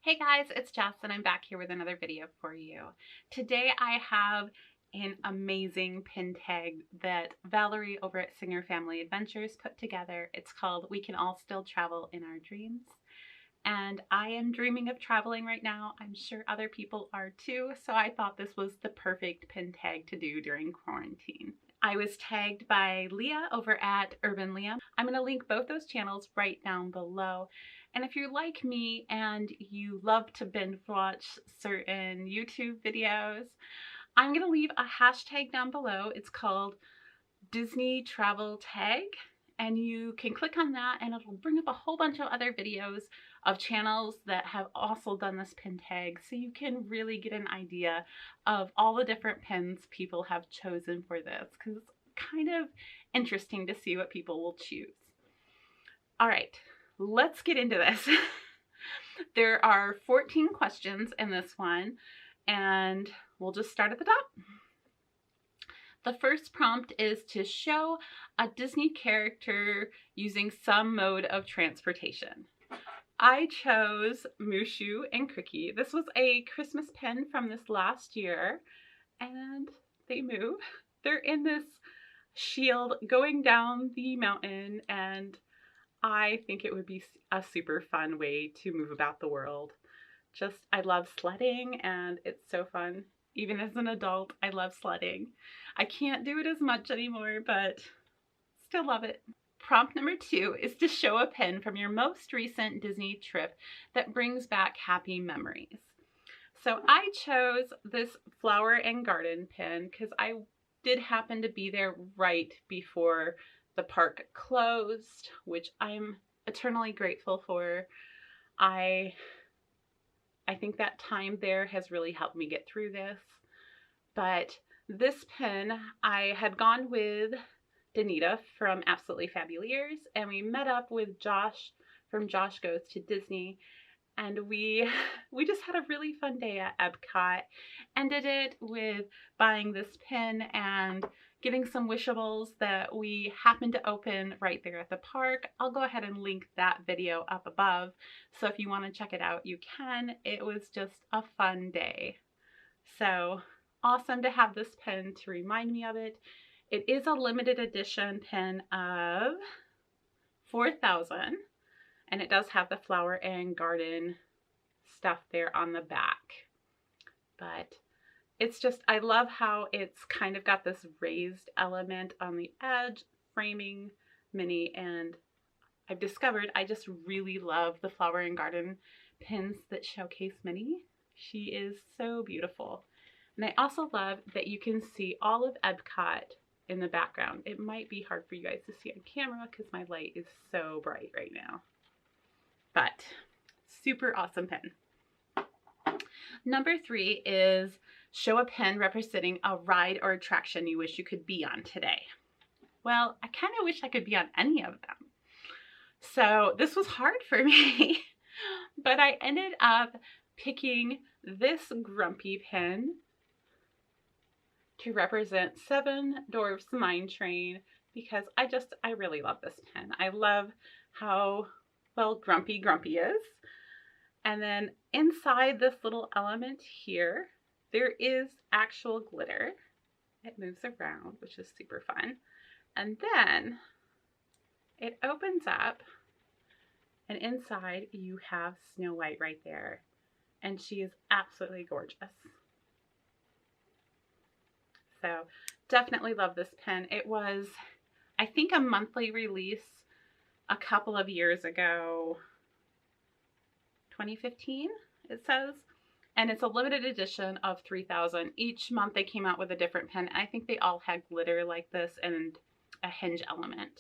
Hey guys, it's Jess and I'm back here with another video for you. Today I have an amazing pin tag that Valerie over at Singer Family Adventures put together. It's called We Can All Still Travel in Our Dreams. And I am dreaming of traveling right now. I'm sure other people are too, so I thought this was the perfect pin tag to do during quarantine. I was tagged by Leah over at Urban Leah. I'm going to link both those channels right down below. And if you're like me and you love to binge watch certain YouTube videos, I'm going to leave a hashtag down below. It's called Disney Travel Tag. And you can click on that and it'll bring up a whole bunch of other videos of channels that have also done this pin tag, so you can really get an idea of all the different pins people have chosen for this, because it's kind of interesting to see what people will choose. All right, let's get into this. There are 14 questions in this one, and we'll just start at the top. The first prompt is to show a Disney character using some mode of transportation. I chose Mushu and Cookie. This was a Christmas pin from this last year, and they move. They're in this shield going down the mountain, and I think it would be a super fun way to move about the world. I love sledding, and it's so fun. Even as an adult, I love sledding. I can't do it as much anymore, but still love it. Prompt number 2 is to show a pin from your most recent Disney trip that brings back happy memories. So I chose this flower and garden pin because I did happen to be there right before the park closed, which I'm eternally grateful for. I think that time there has really helped me get through this. But this pin, I had gone with Danita from Absolutely Fabuleers, and we met up with Josh from Josh Goes to Disney, and we just had a really fun day at Epcot. Ended it with buying this pin and getting some wishables that we happened to open right there at the park. I'll go ahead and link that video up above, so if you want to check it out, you can. It was just a fun day. So awesome to have this pin to remind me of it. It is a limited edition pin of 4,000, and it does have the flower and garden stuff there on the back. But it's just, I love how it's kind of got this raised element on the edge, framing Minnie, and I've discovered I just really love the flower and garden pins that showcase Minnie. She is so beautiful. And I also love that you can see all of Epcot in the background. It might be hard for you guys to see on camera because my light is so bright right now. But super awesome pin. Number 3 is show a pin representing a ride or attraction you wish you could be on today. Well, I kind of wish I could be on any of them. So this was hard for me, but I ended up picking this Grumpy pin to represent Seven Dwarfs Mine Train, because I really love this pin. I love how, well, grumpy is. And then inside this little element here, there is actual glitter. It moves around, which is super fun. And then it opens up, and inside you have Snow White right there. And she is absolutely gorgeous. So definitely love this pen. It was, I think, a monthly release a couple of years ago, 2015 it says, and it's a limited edition of 3,000. Each month they came out with a different pen. I think they all had glitter like this and a hinge element.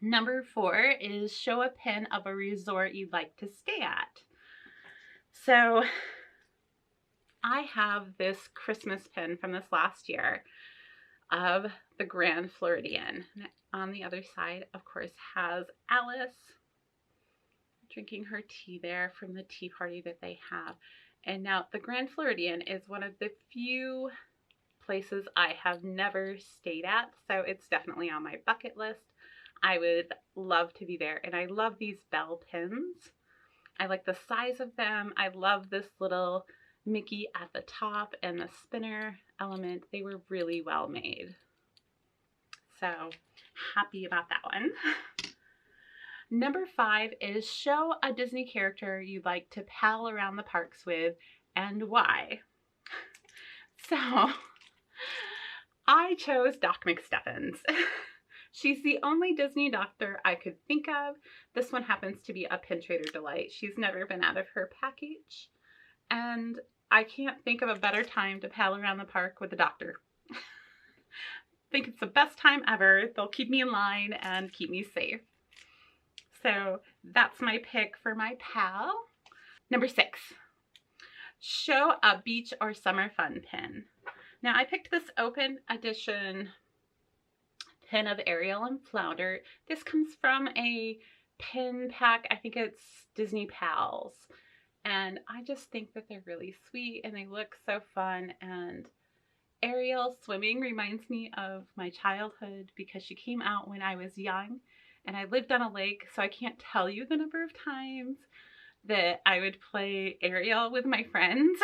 Number 4 is show a pin of a resort you'd like to stay at. So I have this Christmas pin from this last year of the Grand Floridian. On the other side, of course, has Alice drinking her tea there from the tea party that they have. And now the Grand Floridian is one of the few places I have never stayed at, so it's definitely on my bucket list. I would love to be there, and I love these bell pins. I like the size of them. I love this little Mickey at the top and the spinner element. They were really well made. So happy about that one. Number 5 is show a Disney character you'd like to pal around the parks with and why. So I chose Doc McStuffins. She's the only Disney doctor I could think of. This one happens to be a Pin Trader Delight. She's never been out of her package. And I can't think of a better time to pal around the park with the doctor. I think it's the best time ever. They'll keep me in line and keep me safe. So that's my pick for my pal. Number 6, show a beach or summer fun pin. Now I picked this open edition pin of Ariel and Flounder. This comes from a pin pack. I think it's Disney Pals. And I just think that they're really sweet and they look so fun. And Ariel swimming reminds me of my childhood because she came out when I was young and I lived on a lake, so I can't tell you the number of times that I would play Ariel with my friends.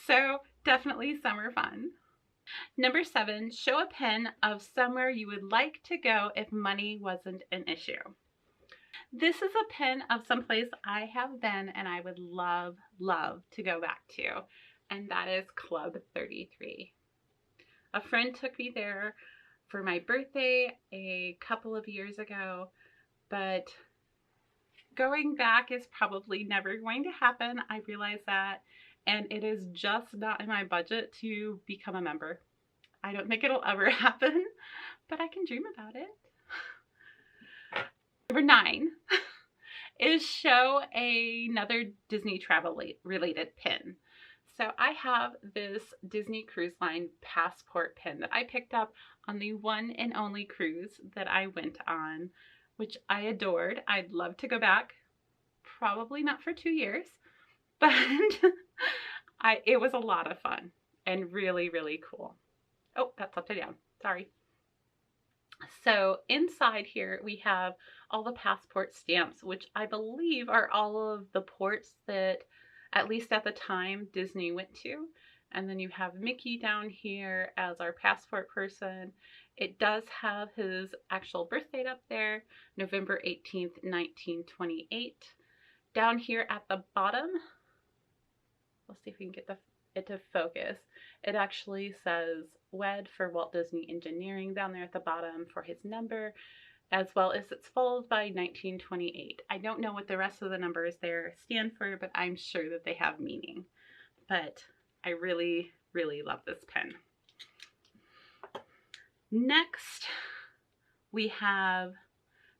So definitely summer fun. Number 7, show a pin of somewhere you would like to go if money wasn't an issue. This is a pin of someplace I have been and I would love to go back to, and that is Club 33. A friend took me there for my birthday a couple of years ago, but going back is probably never going to happen. I realize that, and it is just not in my budget to become a member. I don't think it'll ever happen, but I can dream about it. Number 9 is show another Disney travel related pin. So I have this Disney Cruise Line passport pin that I picked up on the one and only cruise that I went on, which I adored. I'd love to go back, probably not for 2 years, but it was a lot of fun and really cool. Oh, that's upside down, sorry. So inside here we have all the passport stamps, which I believe are all of the ports that, at least at the time, Disney went to. And then you have Mickey down here as our passport person. It does have his actual birth date up there, November 18th, 1928. Down here at the bottom, let's see if we can get it to focus. It actually says WED for Walt Disney Engineering down there at the bottom for his number, as well as it's followed by 1928. I don't know what the rest of the numbers there stand for, but I'm sure that they have meaning. But I really love this pen. Next, we have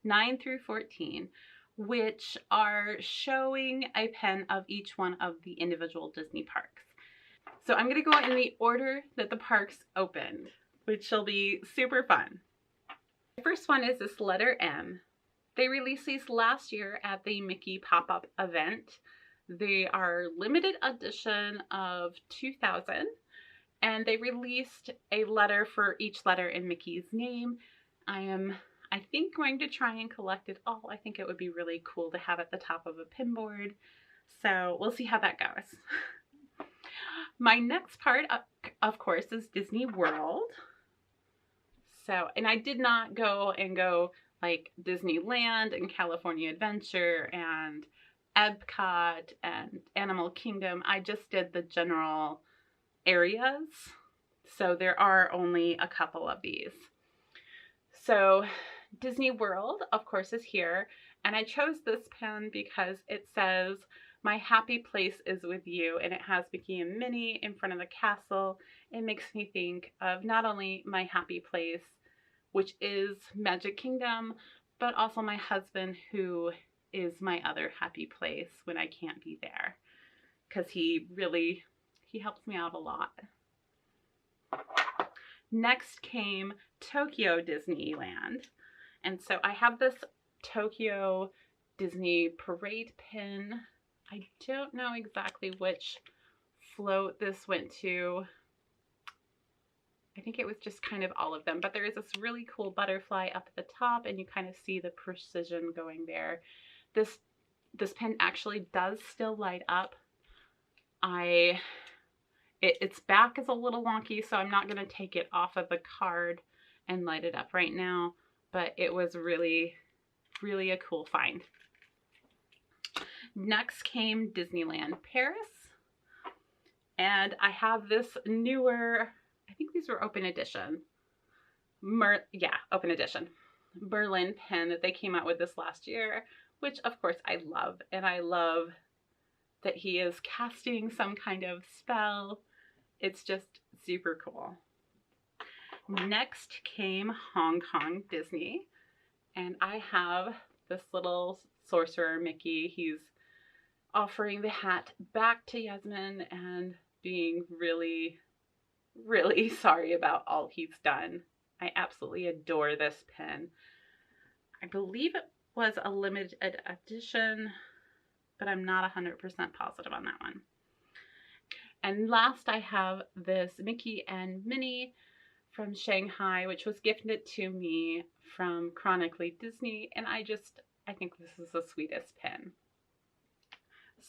9 through 14, which are showing a pen of each one of the individual Disney parks. So I'm going to go in the order that the parks opened, which will be super fun. The first one is this letter M. They released these last year at the Mickey pop-up event. They are limited edition of 2000, and they released a letter for each letter in Mickey's name. I think going to try and collect it all. I think it would be really cool to have at the top of a pin board. So we'll see how that goes. My next part, of course, is Disney World. So, and I did not go like Disneyland and California Adventure and Epcot and Animal Kingdom. I just did the general areas. So there are only a couple of these. So Disney World, of course, is here. And I chose this pen because it says, "My happy place is with you," and it has Mickey and Minnie in front of the castle. It makes me think of not only my happy place, which is Magic Kingdom, but also my husband, who is my other happy place when I can't be there, because he helps me out a lot. Next came Tokyo Disneyland, and so I have this Tokyo Disney parade pin. I don't know exactly which float this went to. I think it was just kind of all of them, but there is this really cool butterfly up at the top, and you kind of see the precision going there. This This pin actually does still light up. Its back is a little wonky, so I'm not going to take it off of the card and light it up right now, but it was really, really a cool find. Next came Disneyland Paris, and I have this newer, I think these were open edition, open edition Berlin pin that they came out with this last year, which of course I love, and I love that he is casting some kind of spell. It's just super cool. Next came Hong Kong Disney, and I have this little sorcerer Mickey. He's offering the hat back to Yasmin and being really, really sorry about all he's done. I absolutely adore this pin. I believe it was a limited edition, but I'm not 100% positive on that one. And last I have this Mickey and Minnie from Shanghai, which was gifted to me from Chronically Disney, and I think this is the sweetest pin.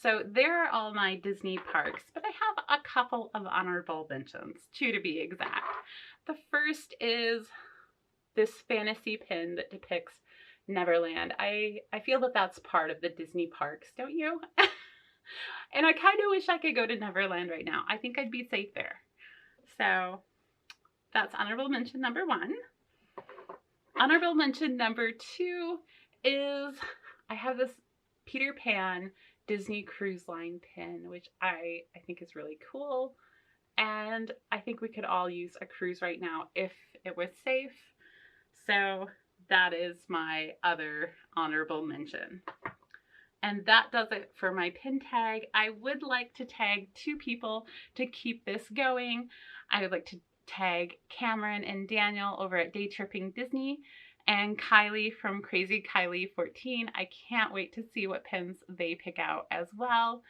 So there are all my Disney parks, but I have a couple of honorable mentions, 2 to be exact. The first is this fantasy pin that depicts Neverland. I feel that that's part of the Disney parks, don't you? And I kind of wish I could go to Neverland right now. I think I'd be safe there. So that's honorable mention number 1. Honorable mention number 2 is I have this Peter Pan Disney Cruise Line pin, which I think is really cool. And I think we could all use a cruise right now if it was safe. So that is my other honorable mention. And that does it for my pin tag. I would like to tag 2 people to keep this going. I would like to tag Cameron and Daniel over at Day Tripping Disney and Kylie from Crazy Kylie 14. I can't wait to see what pins they pick out as well.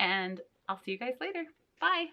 And I'll see you guys later. Bye.